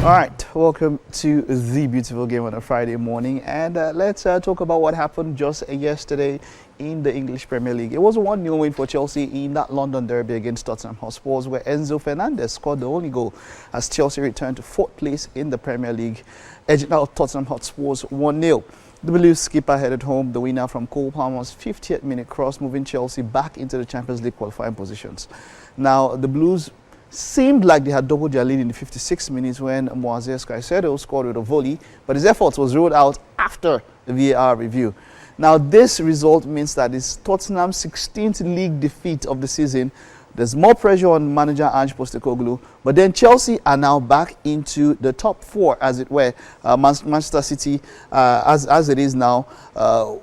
All right, welcome to the beautiful game on a Friday morning, and let's talk about what happened just yesterday in the English Premier League. It was a 1-0 win for Chelsea in that London derby against Tottenham Hotspurs, where Enzo Fernandez scored the only goal as Chelsea returned to 4th place in the Premier League, edging out Tottenham Hotspurs 1-0. The Blues skipper headed home the winner from Cole Palmer's 50th minute cross, moving Chelsea back into the Champions League qualifying positions. Now, the Blues seemed like they had doubled their lead in the 56 minutes when Moises Caicedo scored with a volley, but his effort was ruled out after the VAR review. Now, this result means that it's Tottenham's 16th league defeat of the season. There's more pressure on manager Ange Postecoglou, but then Chelsea are now back into the top 4, as it were. Manchester City, as it is now,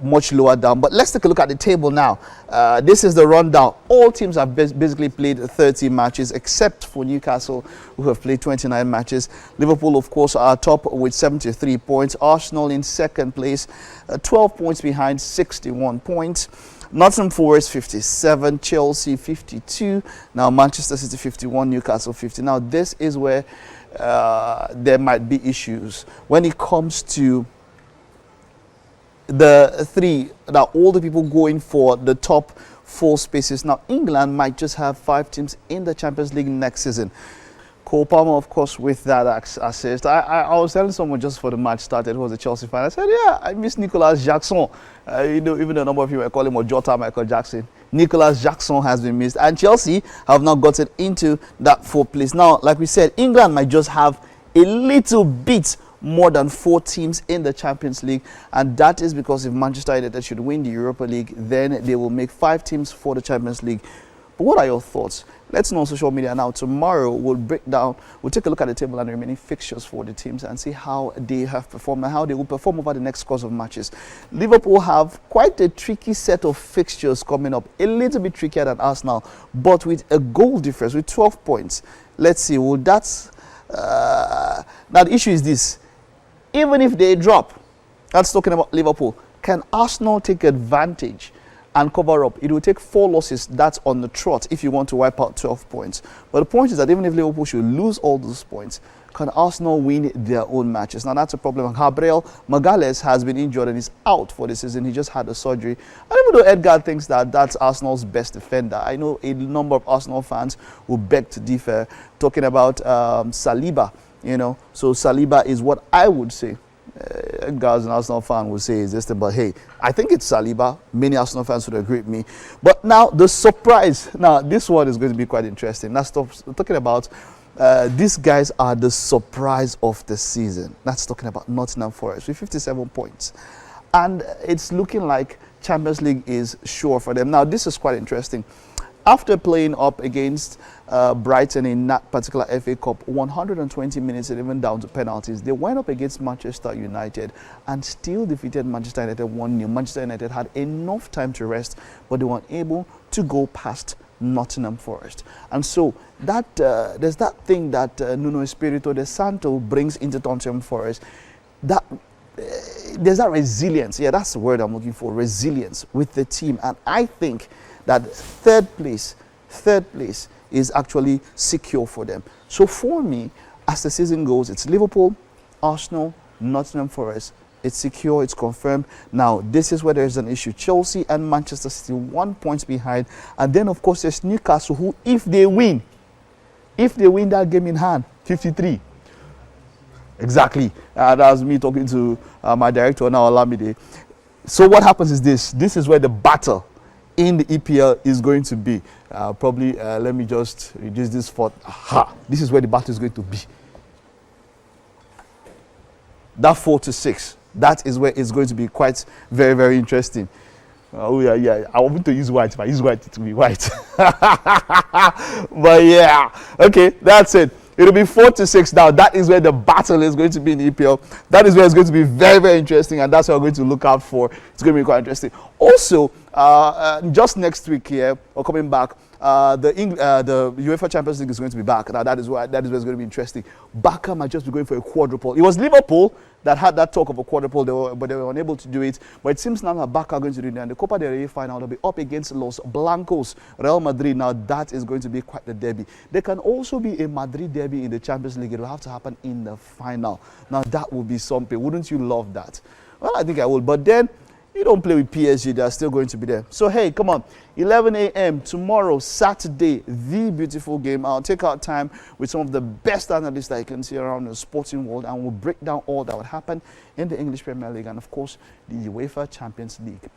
much lower down. But let's take a look at the table now. This is the rundown. All teams have basically played 30 matches, except for Newcastle, who have played 29 matches. Liverpool, of course, are top with 73 points. Arsenal in 2nd place, 12 points behind, 61 points. Nottingham Forest 57, Chelsea 52, now Manchester City 51, Newcastle 50. Now this is where there might be issues when it comes to the 3, now all the people going for the top 4 spaces. Now England might just have 5 teams in the Champions League next season. Cole Palmer, of course, with that assist. I was telling someone just before the match started, who was a Chelsea fan, I said, yeah, I miss Nicolas Jackson. Even a number of people call him Jota Michael Jackson. Nicolas Jackson has been missed. And Chelsea have now gotten into that 4th place. Now, like we said, England might just have a little bit more than 4 teams in the Champions League. And that is because if Manchester United should win the Europa League, then they will make 5 teams for the Champions League. But what are your thoughts? Let's know on social media now. Tomorrow we'll take a look at the table and the remaining fixtures for the teams and see how they have performed and how they will perform over the next course of matches. Liverpool have quite a tricky set of fixtures coming up, a little bit trickier than Arsenal, but with a goal difference, with 12 points. Let's see, now the issue is this: even if they drop, that's talking about Liverpool, can Arsenal take advantage and cover up? It will take 4 losses, that's on the trot, if you want to wipe out 12 points. But the point is that even if Liverpool should lose all those points, can Arsenal win their own matches? Now that's a problem. Gabriel Magalhaes has been injured and is out for the season. He just had a surgery. And even though Edgar thinks that that's Arsenal's best defender, I know a number of Arsenal fans will beg to differ, talking about Saliba, So Saliba is what I would say. Guys, an Arsenal fan would say is this thing, but hey, I think it's Saliba. Many Arsenal fans would agree with me. But now the surprise. Now this one is going to be quite interesting. That's talking about these guys are the surprise of the season. That's talking about Nottingham Forest with 57 points, and it's looking like Champions League is sure for them. Now this is quite interesting. After playing up against Brighton in that particular FA Cup, 120 minutes and even down to penalties, they went up against Manchester United and still defeated Manchester United 1-0. Manchester United had enough time to rest, but they weren't able to go past Nottingham Forest. And so that there's that thing that Nuno Espirito de Santo brings into Nottingham Forest. There's that resilience. Yeah, that's the word I'm looking for, resilience with the team. And I think that third place is actually secure for them. So for me, as the season goes, it's Liverpool, Arsenal, Nottingham Forest. It's secure, it's confirmed. Now, this is where there's an issue. Chelsea and Manchester City 1 point behind. And then, of course, there's Newcastle, who, if they win that game in hand, 53. Exactly. That was me talking to my director now, Olamide. So what happens is this. This is where the battle in the EPL is going to be. Let me just reduce this for, this is where the battle is going to be. That 4-6, that is where it's going to be quite very, very interesting. Oh yeah, I want to use white. If I use white, it will be white. But yeah, okay, that's it. It'll be 4-6 now. That is where the battle is going to be in EPL. That is where it's going to be very, very interesting, and that's what we're going to look out for. It's going to be quite interesting. Also, just next week here, or coming back, the UEFA Champions League is going to be back. Now that is where it's going to be interesting. Barca might just be going for a quadruple. It was Liverpool that had that talk of a quadruple, but they were unable to do it. But it seems now that Barca are going to do it. And the Copa del Rey final, they'll be up against Los Blancos, Real Madrid. Now that is going to be quite the derby. There can also be a Madrid derby in the Champions League. It will have to happen in the final. Now that would be something. Wouldn't you love that? Well, I think I would. But then, you don't play with PSG, they're still going to be there. So, hey, come on. 11 a.m. tomorrow, Saturday, the beautiful game. I'll take our time with some of the best analysts that you can see around the sporting world, and we'll break down all that would happen in the English Premier League and, of course, the UEFA Champions League.